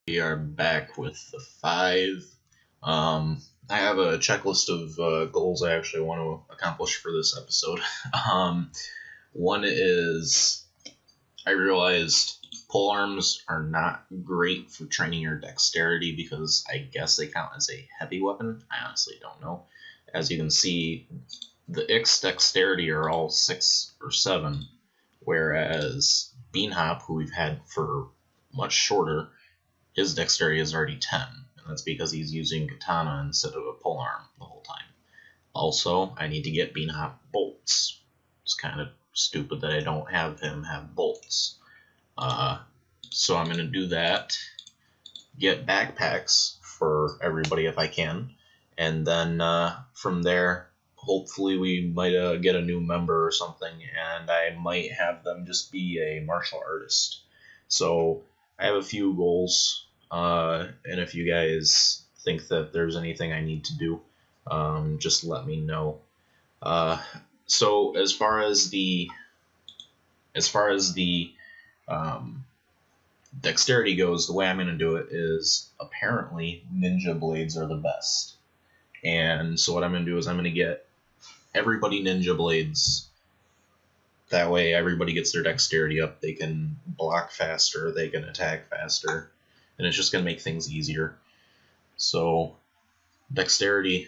We are back with the 5. I have a checklist of goals I actually want to accomplish for this episode. One is I realized pole arms are not great for training your dexterity because I guess they count as a heavy weapon. I honestly don't know. As you can see, the X dexterity are all 6 or 7, whereas Beanhop, who we've had for much shorter, his dexterity is already 10, and that's because he's using katana instead of a polearm the whole time. Also, I need to get Beanhop bolts. It's kind of stupid that I don't have him have bolts. So I'm going to do that, get backpacks for everybody if I can, and then from there, hopefully we might get a new member or something, and I might have them just be a martial artist. So I have a few goals, and if you guys think that there's anything I need to do, just let me know. So as far as the dexterity goes, the way I'm going to do it is apparently ninja blades are the best. And so what I'm going to do is I'm going to get everybody ninja blades. That way everybody gets their dexterity up. They can block faster, they can attack faster, and it's just going to make things easier. So dexterity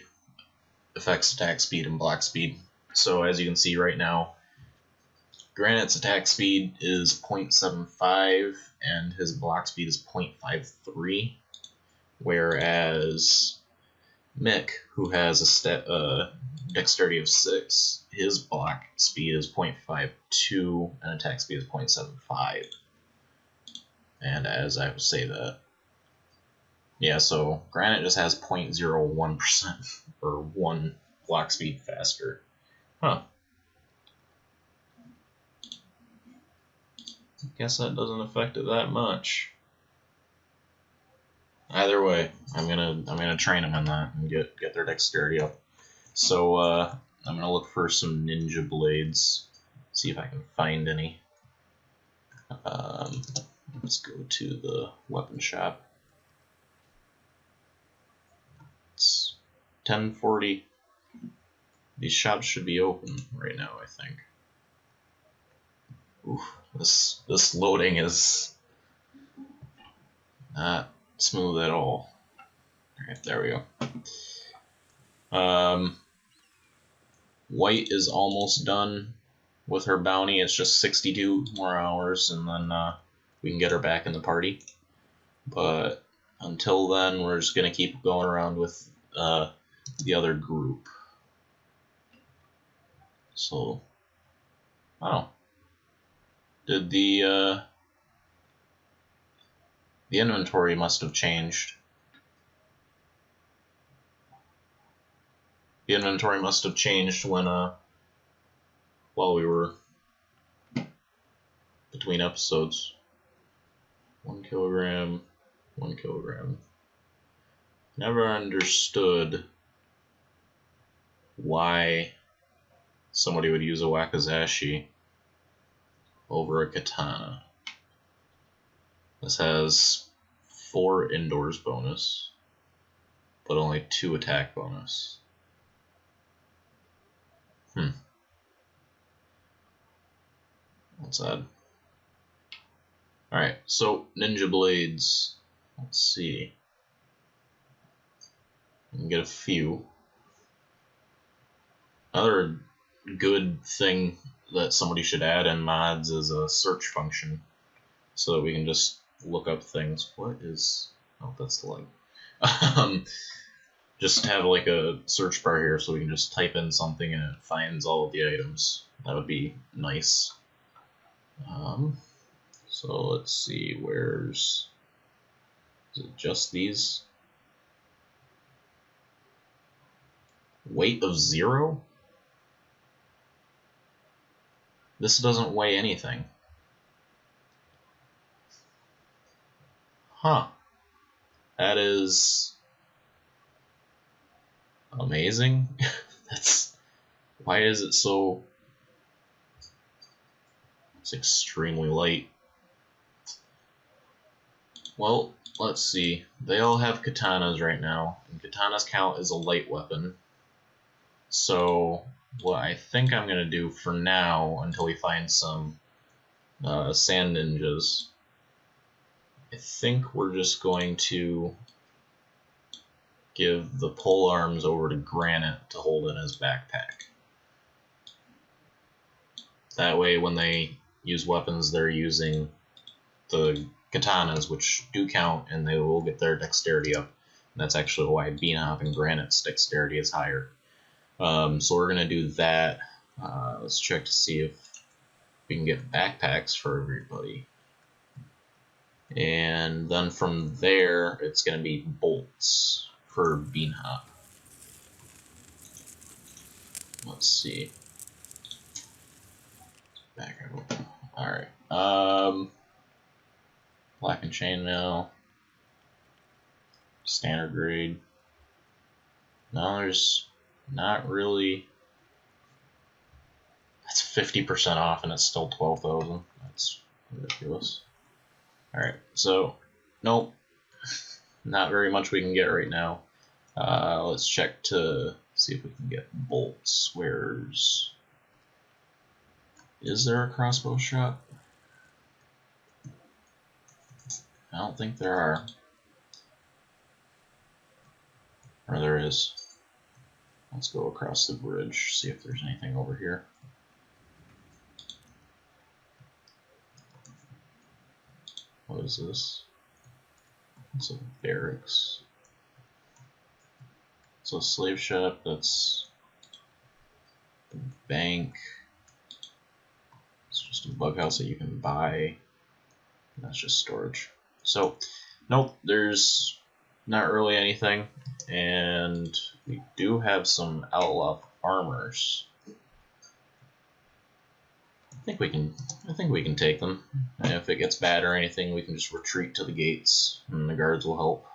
affects attack speed and block speed. So as you can see right now, Granite's attack speed is 0.75 and his block speed is 0.53, whereas Mick, who has a dexterity of 6, his block speed is 0.52 and attack speed is 0.75. And as I would say that, yeah, so Granite just has 0.01% or 1 block speed faster. Huh. Guess that doesn't affect it that much. Either way, I'm gonna train them in that and get their dexterity up. So I'm gonna look for some ninja blades, see if I can find any. Let's go to the weapon shop. It's 10:40. These shops should be open right now, I think. Oof, this loading is not smooth at all. Alright, there we go. White is almost done with her bounty. It's just 62 more hours, and then we can get her back in the party. But until then, we're just going to keep going around with the other group. So, wow. Did the inventory must have changed. The inventory must have changed when while we were between episodes. 1 kilogram, 1 kilogram. Never understood why somebody would use a wakizashi over a katana. This has 4 indoors bonus, but only 2 attack bonus. That's odd. Alright, so ninja blades. Let's see. I can get a few. Another good thing that somebody should add in mods is a search function, so that we can just look up things. What is... oh, that's the leg. Just have like a search bar here so we can just type in something and it finds all of the items. That would be nice. So let's see, is it just these? Weight of 0? This doesn't weigh anything. Huh. That is amazing. Why is it so... it's extremely light. Well, let's see. They all have katanas right now, and katanas count as a light weapon. So, what I think I'm going to do for now, until we find some sand ninjas, I think we're just going to give the pole arms over to Granite to hold in his backpack. That way, when they use weapons, they're using the katanas, which do count, and they will get their dexterity up. And that's actually why Beanhop and Granite's dexterity is higher. So we're going to do that. Let's check to see if we can get backpacks for everybody. And then from there, it's going to be bolts for Beanhop. Let's see. Back up. Alright. Black and chainmail. Standard grade. No, there's not really. That's 50% off and it's still 12,000. That's ridiculous. Alright, so nope. Not very much we can get right now. Let's check to see if we can get bolts. Is there a crossbow shop? I don't think there are. Or there is. Let's go across the bridge, see if there's anything over here. What is this? It's a barracks. It's a slave shop, that's the bank. It's just a bug house that you can buy. That's just storage. So, nope, there's not really anything. And we do have some Outlaw Farmers. I think we can take them. And if it gets bad or anything, we can just retreat to the gates, and the guards will help.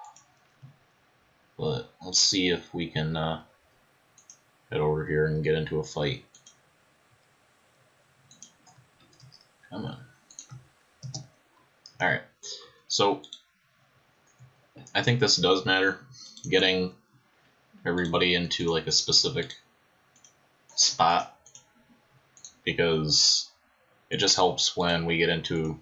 But let's see if we can head over here and get into a fight. Come on. Alright, so I think this does matter. Getting everybody into like a specific spot, because it just helps when we get into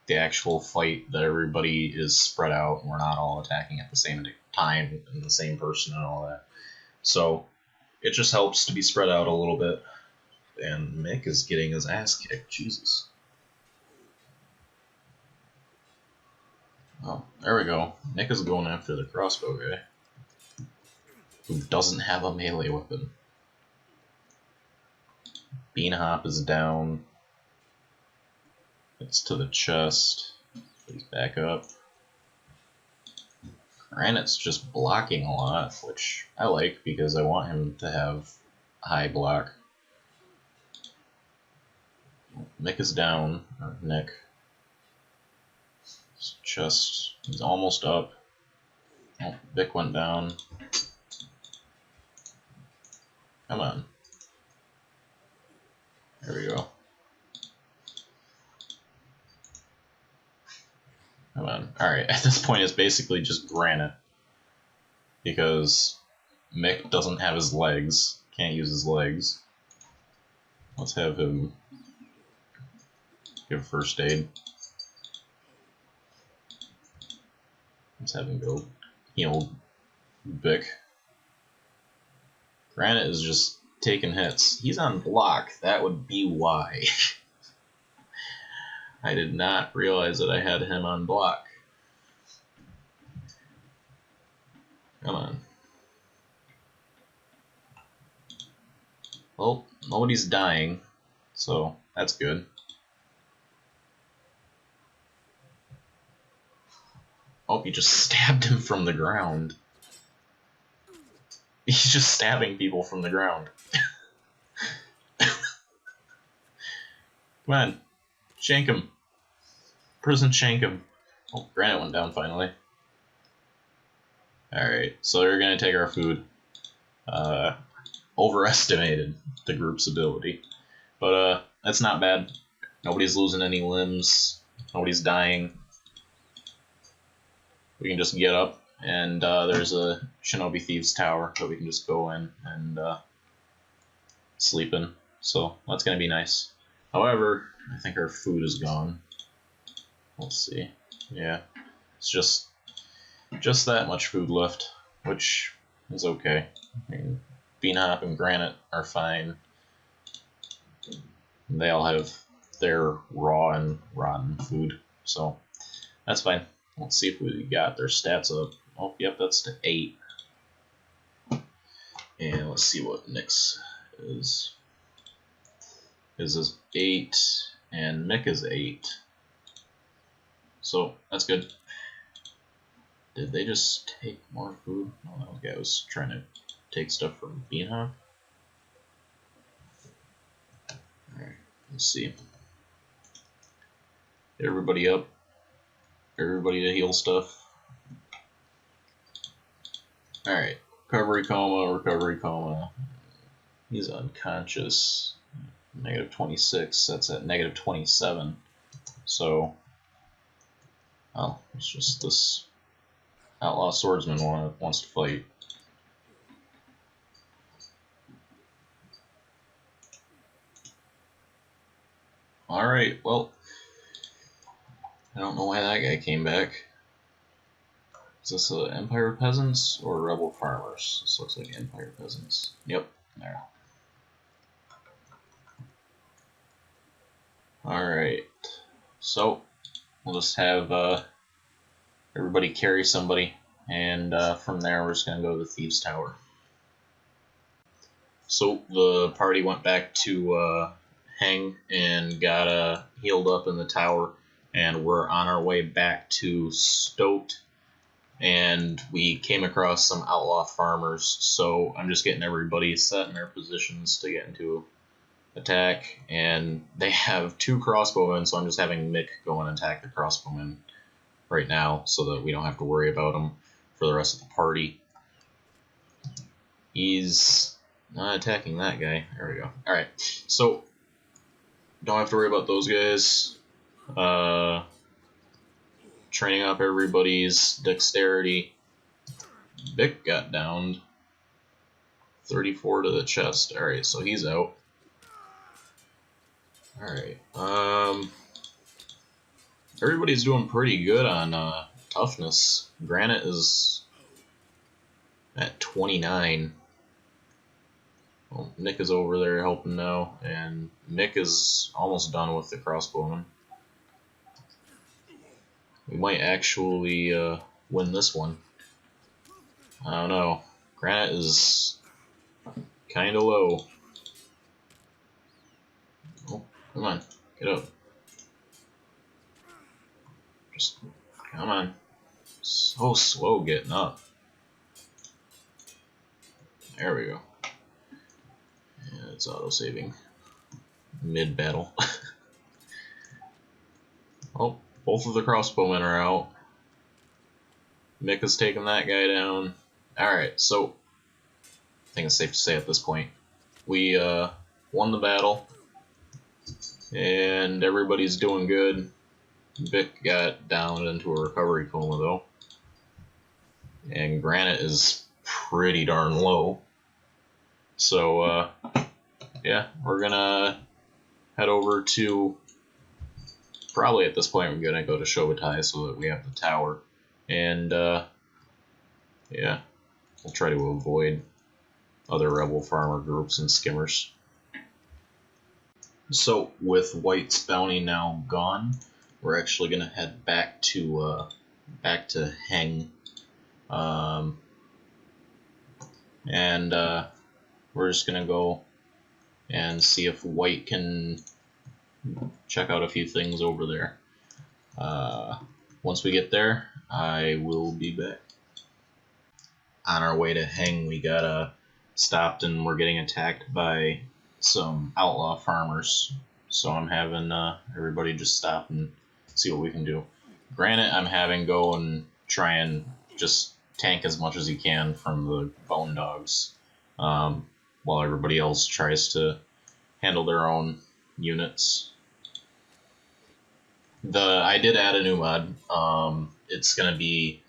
the actual fight that everybody is spread out and we're not all attacking at the same time and the same person and all that. So it just helps to be spread out a little bit. And Mick is getting his ass kicked. Jesus. Oh, there we go. Nick is going after the crossbow guy, who doesn't have a melee weapon. Beanhop is down. It's to the chest. He's back up. Granite's just blocking a lot, which I like because I want him to have high block. Nick is down. Or Nick. His chest. He's almost up. Oh, Vic went down. Come on. There we go. Come on. Alright, at this point it's basically just Granite. Because Mick doesn't have his legs. Can't use his legs. Let's have him give first aid. Let's have him go heal Vic. Granite is just taking hits. He's on block. That would be why. I did not realize that I had him on block. Come on. Well, nobody's dying, so that's good. Oh, he just stabbed him from the ground. He's just stabbing people from the ground. Come on. Shank him. Prison shank him. Oh, Granite went down finally. Alright, so they're gonna take our food. Overestimated the group's ability. But that's not bad. Nobody's losing any limbs. Nobody's dying. we can just get up, and there's a Shinobi Thieves Tower that we can just go in and sleep in. So that's going to be nice. However, I think our food is gone. Let's see. Yeah, it's just that much food left, which is okay. I mean, Bean Hop and Granite are fine. They all have their raw and rotten food, so that's fine. Let's see if we got their stats up. Oh, yep, that's to 8. And let's see what Nick's is. His is 8, and Mick is 8. So that's good. Did they just take more food? No, that guy was trying to take stuff from Bean Hop. Alright, let's see. Get everybody up. Everybody to heal stuff. Alright, recovery coma. He's unconscious. Negative 26, that's at negative 27. So, oh, it's just this Outlaw Swordsman wants to fight. Alright, well, I don't know why that guy came back. Is this Empire Peasants or Rebel Farmers? This looks like Empire Peasants. Yep, there. Alright, so we'll just have everybody carry somebody, and from there we're just going to go to the Thieves Tower. So the party went back to Heng and got healed up in the tower, and we're on our way back to Stoked, and we came across some Outlaw Farmers, so I'm just getting everybody set in their positions to get into attack, and they have 2 crossbowmen, so I'm just having Mick go and attack the crossbowmen right now so that we don't have to worry about them for the rest of the party. He's not attacking that guy. There we go. Alright, so don't have to worry about those guys. Training up everybody's dexterity. Vic got downed. 34 to the chest. Alright, so he's out. Alright, everybody's doing pretty good on toughness. Granite is at 29. Well, Nick is over there helping now, and Nick is almost done with the crossbowman. We might actually win this one. I don't know. Granite is kind of low. Oh, come on, get up. Just, come on. So slow getting up. There we go. Yeah, it's auto-saving. Mid-battle. Oh, both of the crossbowmen are out. Mick is taking that guy down. Alright, so I think it's safe to say at this point we won the battle, and everybody's doing good. Vic got down into a recovery coma though, and Granite is pretty darn low. So yeah, we're gonna head over to, probably at this point we're gonna go to Shobutai so that we have the tower, and yeah, we'll try to avoid other rebel farmer groups and skimmers. So with White's bounty now gone, we're actually gonna head back to Heng, and we're just gonna go and see if White can check out a few things over there. Once we get there, I will be back. On our way to Heng, we got stopped and we're getting attacked by some outlaw farmers. So I'm having everybody just stop and see what we can do. Granted, I'm having go and try and just tank as much as he can from the bone dogs, while everybody else tries to handle their own units. I did add a new mod. It's gonna be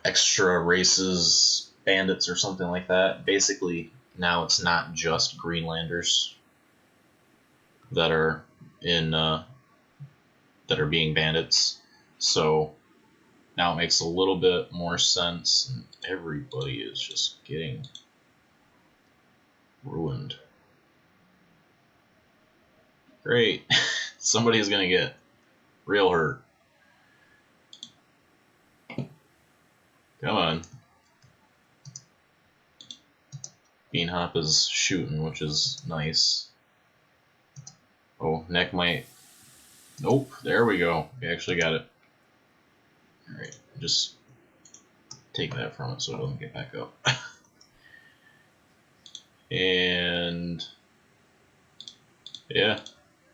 extra races, bandits or something like that. Basically, now it's not just Greenlanders that are being bandits. So now it makes a little bit more sense, and everybody is just getting ruined. Great. Somebody's gonna get real hurt. Come on. Beanhop is shooting, which is nice. Oh, Neck might... Nope, there we go. We actually got it. Alright, just take that from it so it doesn't get back up. And... yeah.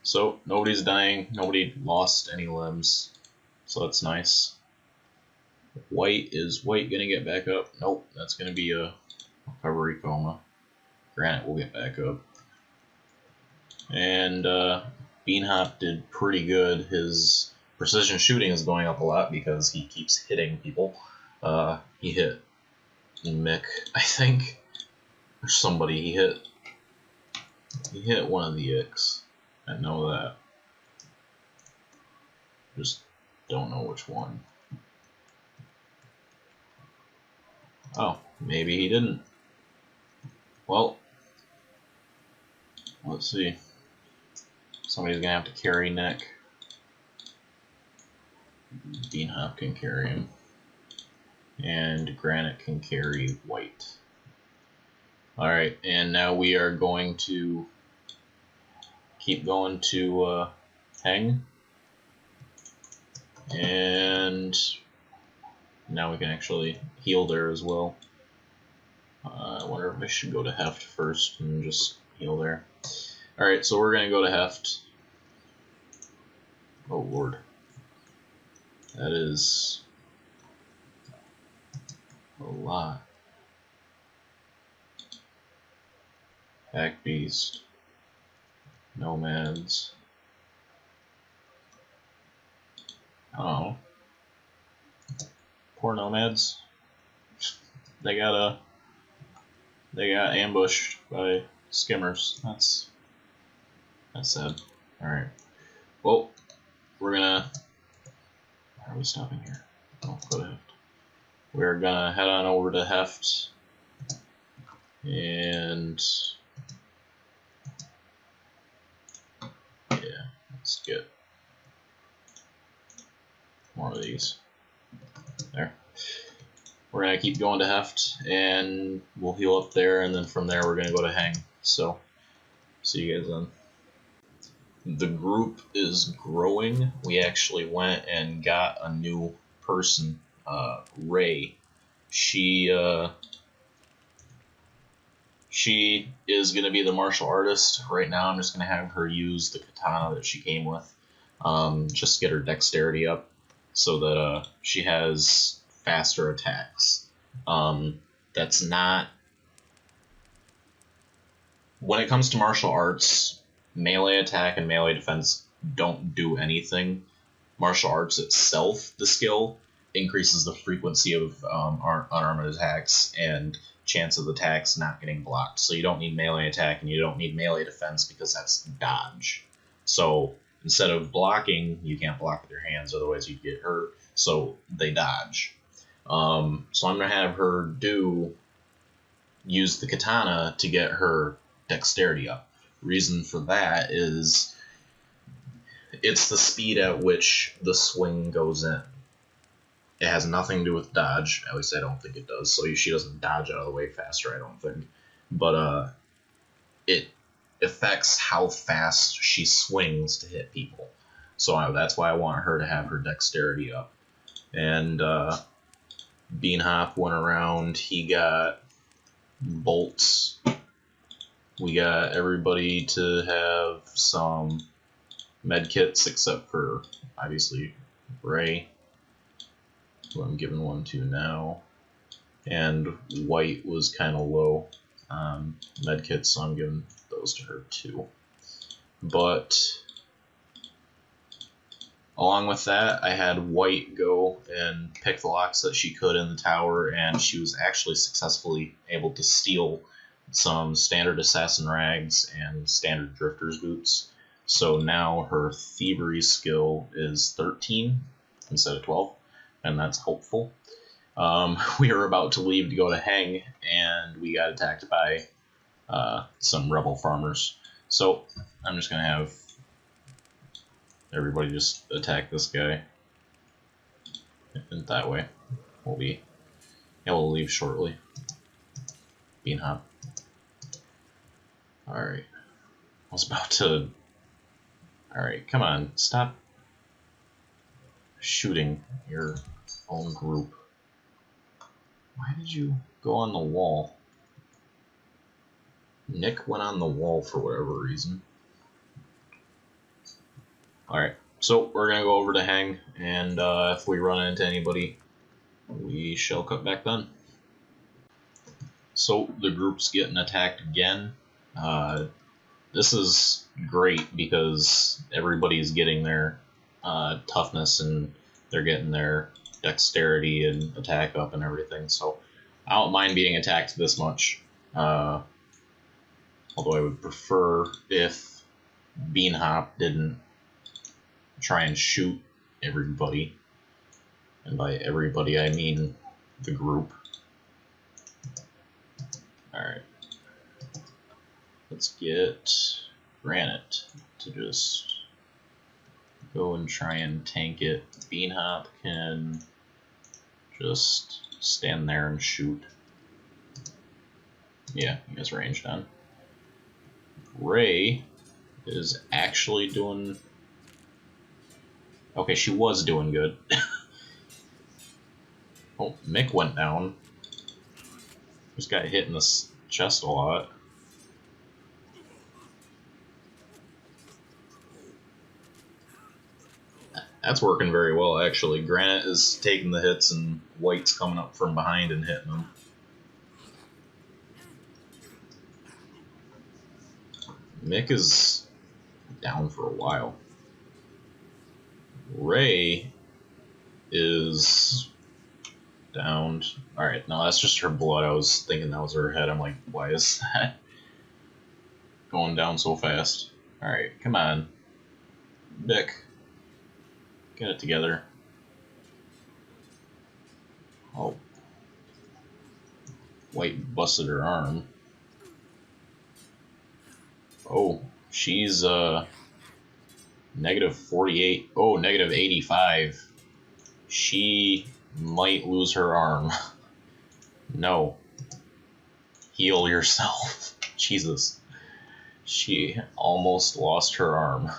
So, nobody's dying. Nobody lost any limbs. So that's nice. Is White gonna get back up? Nope, that's gonna be a recovery coma. Granite will get back up. And Beanhop did pretty good. His precision shooting is going up a lot because he keeps hitting people. He hit Mick, I think, or somebody. He hit one of the Icks. I know that. Just don't know which one. Oh, maybe he didn't. Well, let's see. Somebody's gonna have to carry Nick. Beanhop can carry him. And Granite can carry White. Alright, and now we are going to keep going to Heng. And now we can actually heal there as well. I wonder if I should go to Heft first and just heal there. Alright, so we're going to go to Heft. Oh lord. That is a lot. Pack Beast. Nomads. Oh. Poor Nomads. They got ambushed by skimmers. That's sad. Alright. Well, we're gonna... Why are we stopping here? Oh, go to Heft. We're gonna head on over to Heft. And... yeah, let's get more of these. There. We're going to keep going to Heft, and we'll heal up there, and then from there we're going to go to Heng. So, see you guys then. The group is growing. We actually went and got a new person, Ray. She is going to be the martial artist. Right now I'm just going to have her use the katana that she came with. Just get her dexterity up so that she has faster attacks. That's not... When it comes to martial arts, melee attack and melee defense don't do anything. Martial arts itself, the skill, increases the frequency of unarmed attacks and chance of attacks not getting blocked. So you don't need melee attack and you don't need melee defense because that's dodge. So instead of blocking, you can't block with your hands, otherwise you'd get hurt. So they dodge. So I'm going to have her use the katana to get her dexterity up. Reason for that is it's the speed at which the swing goes in. It has nothing to do with dodge. At least I don't think it does. So she doesn't dodge out of the way faster, I don't think. But it affects how fast she swings to hit people. So that's why I want her to have her dexterity up. And Beanhop went around. He got bolts. We got everybody to have some med kits except for, obviously, Ray, who I'm giving one to now. And White was kind of low on med kits, so I'm giving those to her too. But Along with that, I had White go and pick the locks that she could in the tower, and she was actually successfully able to steal some standard assassin rags and standard drifter's boots. So now her thievery skill is 13 instead of 12, and that's hopeful. We were about to leave to go to Heng, and we got attacked by some rebel farmers. So I'm just going to have everybody just attack this guy. And that way, we'll be able to leave shortly. Bean hop. Alright. I was about to... Alright, come on. Stop shooting your own group. Why did you go on the wall? Nick went on the wall for whatever reason. Alright, so we're going to go over to Heng, and if we run into anybody, we shall cut back then. So the group's getting attacked again. This is great because everybody's getting their toughness and they're getting their dexterity and attack up and everything. So I don't mind being attacked this much. Although I would prefer if Bean Hop didn't try and shoot everybody. And by everybody, I mean the group. Alright. Let's get Granite to just go and try and tank it. Bean Hop can just stand there and shoot. Yeah, he has ranged on. Ray is actually doing... Okay, she was doing good. Oh, Mick went down. Just got hit in the chest a lot. That's working very well, actually. Granite is taking the hits, and White's coming up from behind and hitting them. Mick is down for a while. Ray is downed. Alright, no, that's just her blood. I was thinking that was her head. I'm like, why is that going down so fast? Alright, come on. Mick. Get it together. Oh. White busted her arm. Oh, she's negative 48. Oh, negative 85. She might lose her arm. No. Heal yourself. Jesus. She almost lost her arm.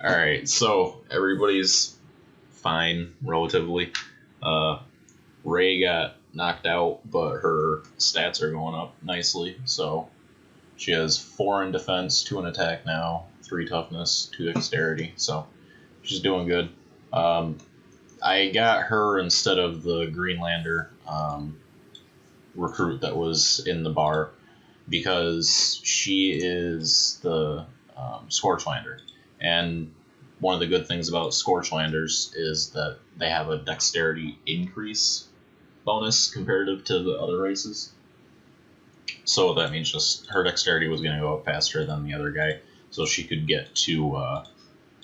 Alright, so everybody's fine, relatively. Ray got knocked out, but her stats are going up nicely, so she has 4 in defense, 2 in attack now, 3 toughness, 2 dexterity, so she's doing good. I got her instead of the Greenlander recruit that was in the bar, because she is the Scorchfinder. And one of the good things about Scorchlanders is that they have a dexterity increase bonus comparative to the other races. So that means just her dexterity was going to go up faster than the other guy, so she could get to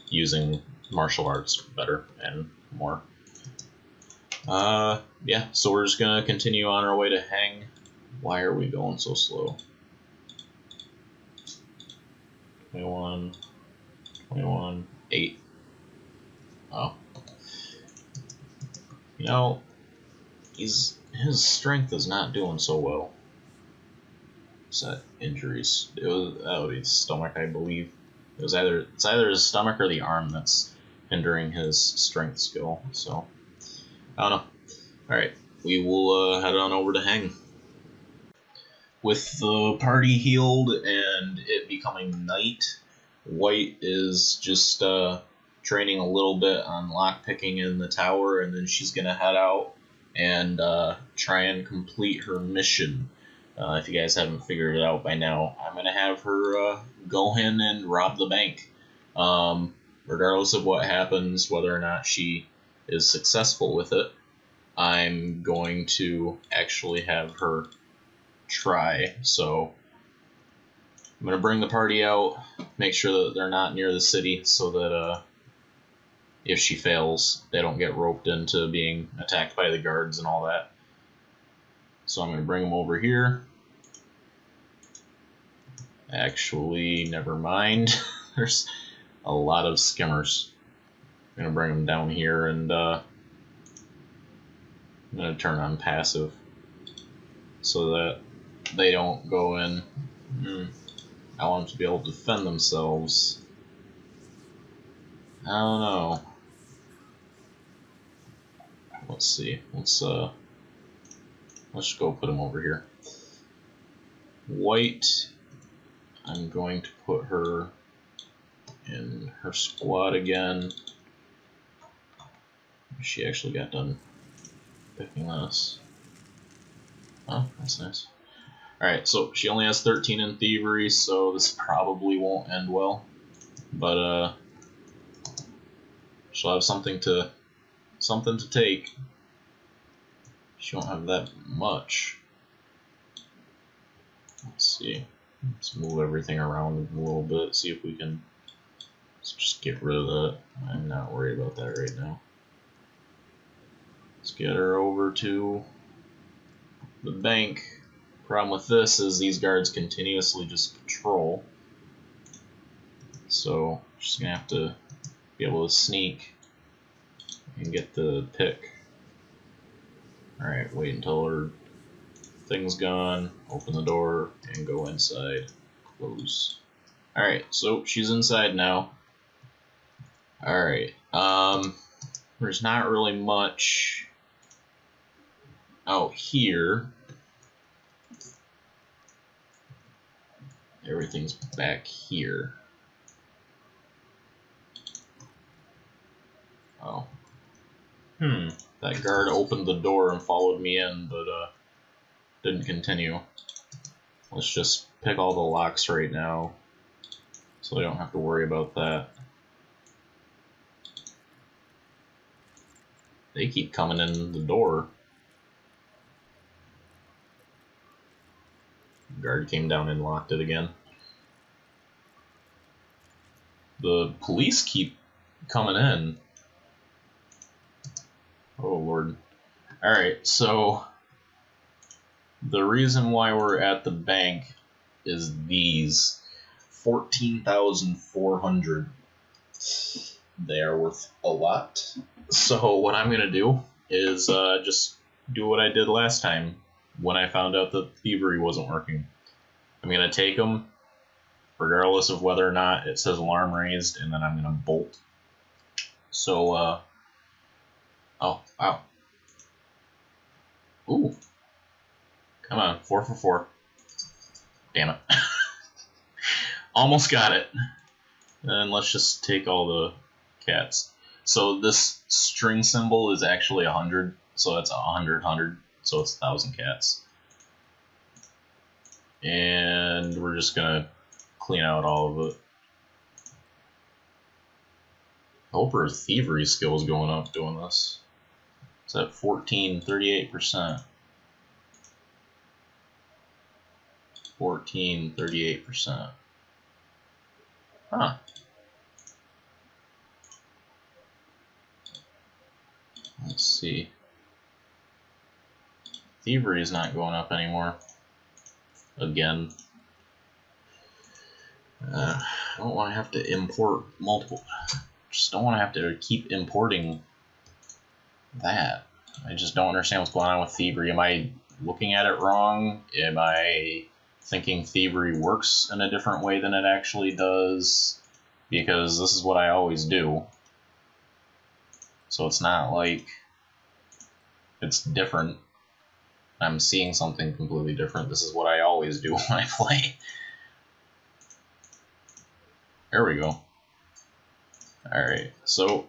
using martial arts better and more. Yeah, so we're just going to continue on our way to Heng. Why are we going so slow? 21... 21, 8. Oh. You know, his strength is not doing so well. What's that? Injuries. That would be his stomach, I believe. It's either his stomach or the arm that's hindering his strength skill. So, I don't know. Alright, we will head on over to Heng. With the party healed and it becoming night, White is just training a little bit on lockpicking in the tower, and then she's going to head out and try and complete her mission. If you guys haven't figured it out by now, I'm going to have her go in and rob the bank. Regardless of what happens, whether or not she is successful with it, I'm going to actually have her try. So I'm going to bring the party out, make sure that they're not near the city so that if she fails, they don't get roped into being attacked by the guards and all that. So I'm going to bring them over here. Actually, never mind. There's a lot of skimmers. I'm going to bring them down here, and I'm going to turn on passive so that they don't go in. I want them to be able to defend themselves. I don't know. Let's see. Let's go put them over here. White. I'm going to put her in her squad again. She actually got done picking this. Oh, that's nice. Alright, so she only has 13 in thievery, so this probably won't end well. But she'll have something to take. She won't have that much. Let's see. Let's move everything around a little bit, see if we can just get rid of that. I'm not worried about that right now. Let's get her over to the bank. Problem with this is these guards continuously just patrol. So she's gonna have to be able to sneak and get the pick. Alright, wait until her thing's gone, open the door, and go inside. Close. Alright, so she's inside now. Alright, there's not really much out here. Everything's back here. Oh. That guard opened the door and followed me in, but didn't continue. Let's just pick all the locks right now, so we don't have to worry about that. They keep coming in the door. Guard came down and locked it again. The police keep coming in. Oh lord. Alright, so the reason why we're at the bank is these 14,400. They are worth a lot. So what I'm gonna do is just do what I did last time when I found out that thievery wasn't working. I'm gonna take them, regardless of whether or not it says alarm raised, and then I'm gonna bolt. So oh wow. Ooh. Come on, 4 for 4. Damn it. Almost got it. And let's just take all the cats. So this string symbol is actually 100, so that's 100, 100, so it's 1,000 cats. And we're just gonna clean out all of it. I hope her thievery skill is going up doing this. It's at 14, 38%. 14, 38%. Huh. Let's see. Thievery is not going up anymore. Again. I don't want to have to import multiple. Just don't want to have to keep importing that. I just don't understand what's going on with thievery. Am I looking at it wrong? Am I thinking thievery works in a different way than it actually does? Because this is what I always do. So it's not like it's different. I'm seeing something completely different. This is what I always do when I play. There we go. Alright, so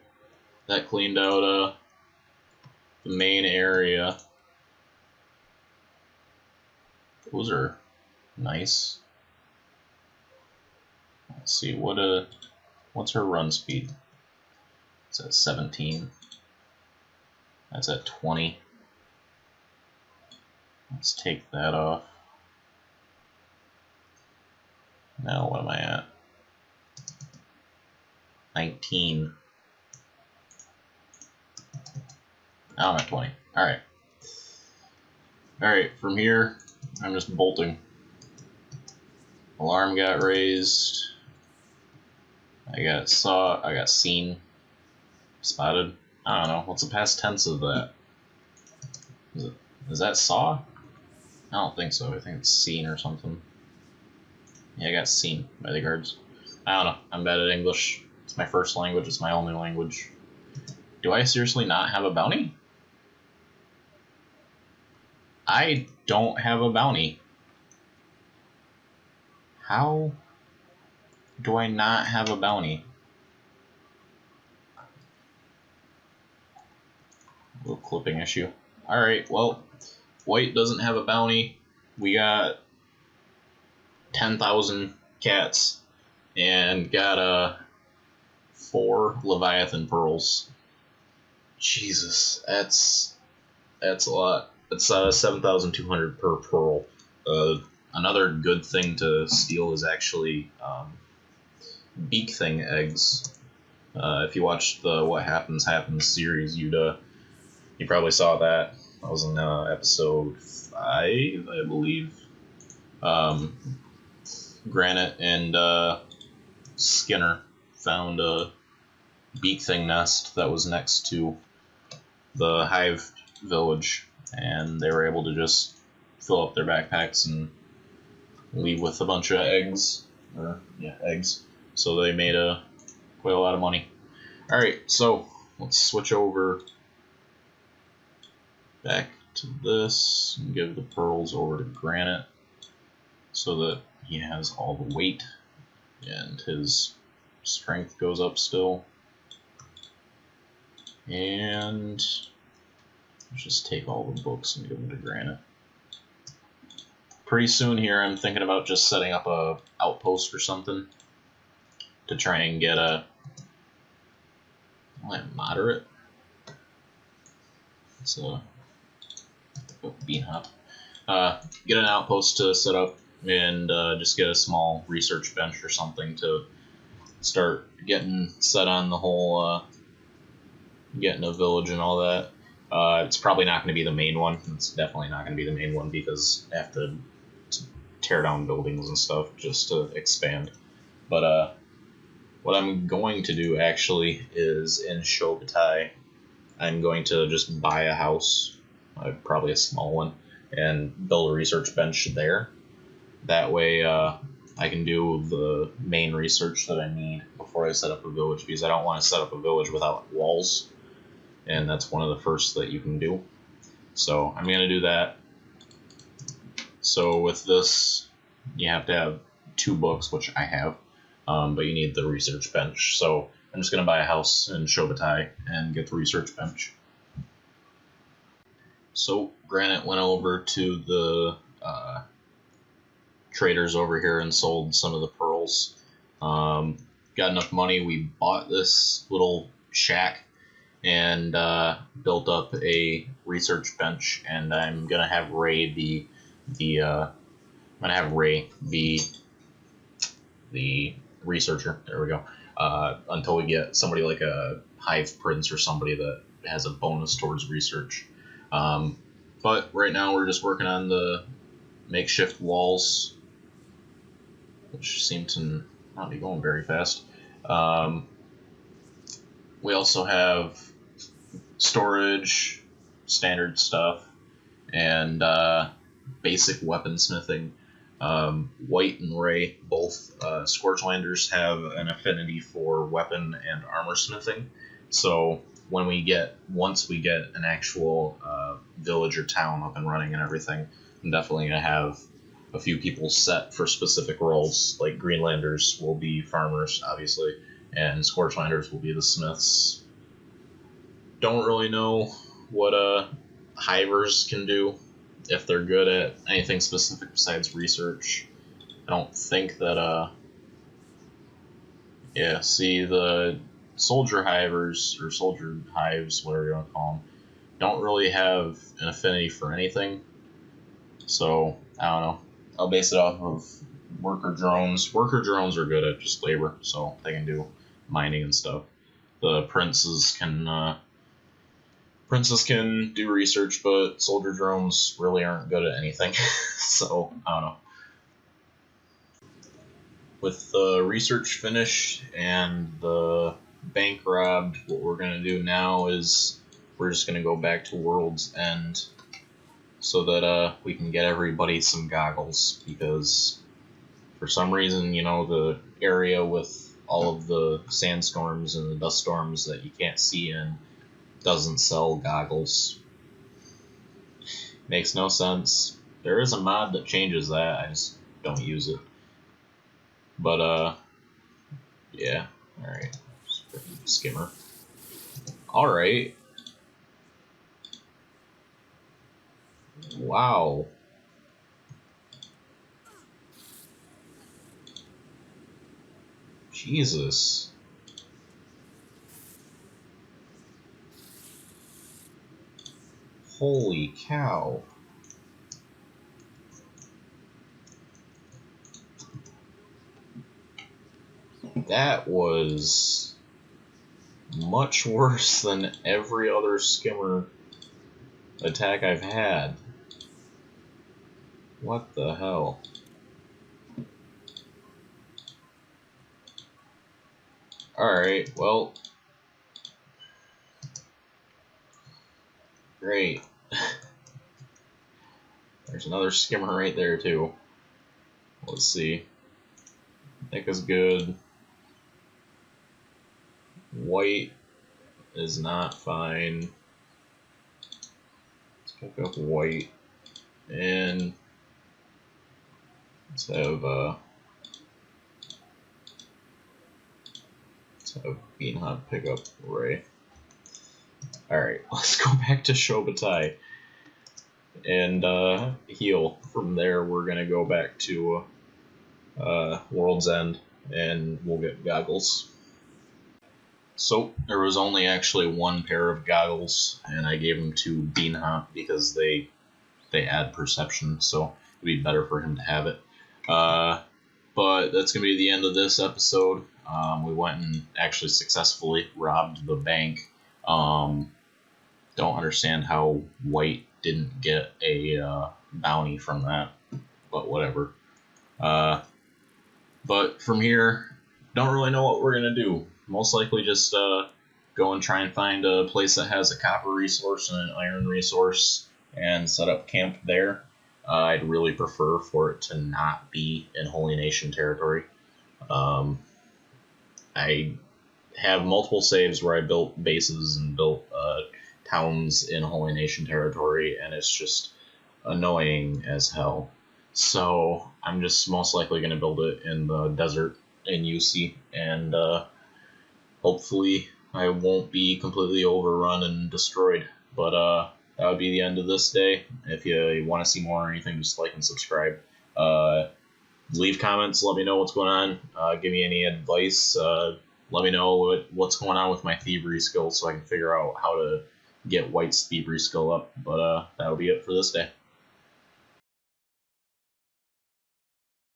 that cleaned out the main area. Those are nice. Let's see, what What's her run speed? It's at 17. That's at 20. Let's take that off. Now what am I at? 19. Now I'm at 20. Alright. Alright, from here, I'm just bolting. Alarm got raised. I got seen. Spotted. I don't know. What's the past tense of that? Is that saw? I don't think so. I think it's seen or something. Yeah, I got seen by the guards. I don't know. I'm bad at English. It's my first language. It's my only language. Do I seriously not have a bounty? I don't have a bounty. How do I not have a bounty? Little clipping issue. Alright, well, White doesn't have a bounty. We got 10,000 cats and got 4 Leviathan pearls. Jesus, that's a lot. It's 7,200 per pearl. Another good thing to steal is actually beak thing eggs. If you watched the What Happens series, you probably saw that. That was in episode 5, I believe. Granite and Skinner found a beak thing nest that was next to the hive village, and they were able to just fill up their backpacks and leave with a bunch of eggs. Eggs. So they made quite a lot of money. Alright, so let's switch over back to this and give the pearls over to Granite so that he has all the weight and his strength goes up still. And let's just take all the books and give them to Granite. Pretty soon here I'm thinking about just setting up a outpost or something to try and get a moderate. It's a bean hop. Get an outpost to set up and just get a small research bench or something to start getting set on the whole getting a village and all that. It's probably not going to be the main one. It's definitely not going to be the main one because I have to tear down buildings and stuff just to expand. But what I'm going to do actually is in Shogatai, I'm going to just buy a house, probably a small one, and build a research bench there. That way I can do the main research that I need before I set up a village, because I don't want to set up a village without walls, and that's one of the first that you can do. So I'm going to do that. So with this, you have to have 2 books, which I have, but you need the research bench. So I'm just going to buy a house in Shogatai and get the research bench. So Granite went over to the traders over here and sold some of the pearls. Got enough money, we bought this little shack and built up a research bench, and I'm gonna have Ray be the researcher. There we go. Until we get somebody like a Hive Prince or somebody that has a bonus towards research. But right now we're just working on the makeshift walls, which seem to not be going very fast. We also have storage, standard stuff, and basic weaponsmithing. White and Ray, both Scorchlanders, have an affinity for weapon and armor smithing. So once we get an actual village or town up and running and everything, I'm definitely going to have a few people set for specific roles. Like Greenlanders will be farmers, obviously, and Scorchlanders will be the smiths. Don't really know what hivers can do, if they're good at anything specific besides research. I don't think that Yeah, see, the soldier hivers, or soldier hives, whatever you want to call them, don't really have an affinity for anything. So, I don't know. I'll base it off of worker drones. Worker drones are good at just labor, so they can do mining and stuff. The princes can do research, but soldier drones really aren't good at anything. So, I don't know. With the research finished and the bank robbed, what we're going to do now is we're just going to go back to World's End so that we can get everybody some goggles, because for some reason, the area with all of the sandstorms and the dust storms that you can't see in doesn't sell goggles. Makes no sense. There is a mod that changes that, I just don't use it. But, yeah. Alright. Skimmer. Alright. Wow. Jesus. Holy cow. That was much worse than every other skimmer attack I've had. What the hell? Alright, well. Great. There's another skimmer right there, too. Let's see. Nick is good. White is not fine. Let's pick up white. And let's have Bean Hunt pick up Ray. Alright, let's go back to Shobutai and heal. From there, we're going to go back to World's End, and we'll get goggles. So, there was only actually one pair of goggles, and I gave them to Bean Hunt because they add perception, so it'd be better for him to have it. But that's going to be the end of this episode. We went and actually successfully robbed the bank. Don't understand how White didn't get a bounty from that, but whatever. But from here, don't really know what we're going to do. Most likely just go and try and find a place that has a copper resource and an iron resource and set up camp there. I'd really prefer for it to not be in Holy Nation territory. I have multiple saves where I built bases and built towns in Holy Nation territory, and it's just annoying as hell. So I'm just most likely going to build it in the desert in UC, and hopefully I won't be completely overrun and destroyed. But that would be the end of this day. If you want to see more or anything, just like and subscribe. Leave comments, let me know what's going on. Give me any advice. Let me know what's going on with my thievery skill so I can figure out how to get White's thievery skill up. But that'll be it for this day.